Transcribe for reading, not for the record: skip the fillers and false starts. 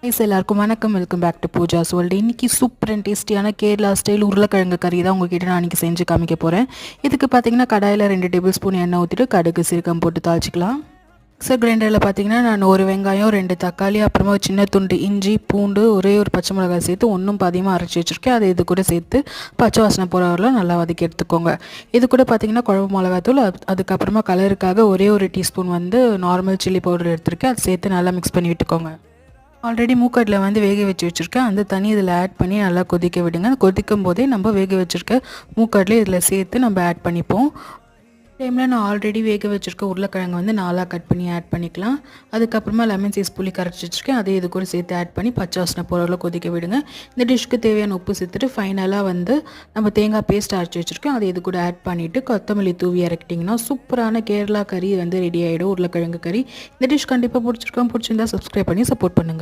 எல்லாருக்கும் வணக்கம். Welcome back to Pooja world. இன்னைக்கு சூப்பர் அண்ட் டேஸ்டியான கேரளா ஸ்டைல் உருளைக்கிழங்கு கறி தான் உங்ககிட்ட நான் இன்றைக்கி செஞ்சு காமிக்க போகிறேன். இதுக்கு பார்த்தீங்கன்னா கடாயில் 2 டேபிள் ஸ்பூன் எண்ணெய் ஊற்றிட்டு கடுகு சீரகம் போட்டு தாளிச்சிக்கலாம். மிக்சர் கிரைண்டரில் பார்த்தீங்கன்னா நான் 1 வெங்காயம் 2 தக்காளி அப்புறமா ஒரு சின்ன துண்டு இஞ்சி பூண்டு ஒரே ஒரு பச்சை மிளகாய் சேர்த்து ஒன்றும் பாதியமாக அரைச்சி வச்சுருக்கேன். அதை இது கூட சேர்த்து பச்சை வாசனை போகிறவரெலாம் நல்லா வதக்கி எடுத்துக்கோங்க. இது கூட பார்த்தீங்கன்னா குழம்பு மிளகாத்தூள், அதுக்கப்புறமா கலருக்காக ஒரே ஒரு டீஸ்பூன் நார்மல் சில்லி பவுடர் எடுத்துருக்கேன். அதை சேர்த்து நல்லா மிக்ஸ் பண்ணி விட்டுக்கோங்க. ஆல்ரெடி மூக்கட்டில் வேக வச்சு வச்சுருக்கேன். அந்த தண்ணி இதில் ஆட் பண்ணி நல்லா கொதிக்க விடுங்க. கொதிக்கும் போதே நம்ம வேக வச்சுருக்க மூக்கட்டில் இதில் சேர்த்து நம்ம ஆட் பண்ணிப்போம். டைமில் நான் ஆல்ரெடி வேக வச்சுருக்க உருளைக்கிழங்கு 4ஆக கட் பண்ணி ஆட் பண்ணிக்கலாம். அதுக்கப்புறமா லெமன் சைஸ் புளி கரைச்சி வச்சுருக்கேன். அதே இது கூட சேர்த்து ஆட் பண்ணி பச்சை வாசனை போகிற கொதிக்க விடுங்க. இந்த டிஷ்க்கு தேவையான உப்பு சேர்த்துட்டு ஃபைனலாக நம்ம தேங்காய் பேஸ்ட் அரைச்சி வச்சுருக்கேன். அதை இது கூட ஆட் பண்ணிவிட்டு கொத்தமல்லி தூவி இறக்கிட்டிங்கன்னா சூப்பரான கேரளா கறி ரெடி ஆகிடும், உருளைக்கிழங்கு கறி. இந்த டிஷ் கண்டிப்பாக பிடிச்சிருந்தா சப்ஸ்கிரைப் பண்ணி சப்போர்ட் பண்ணுங்கள்.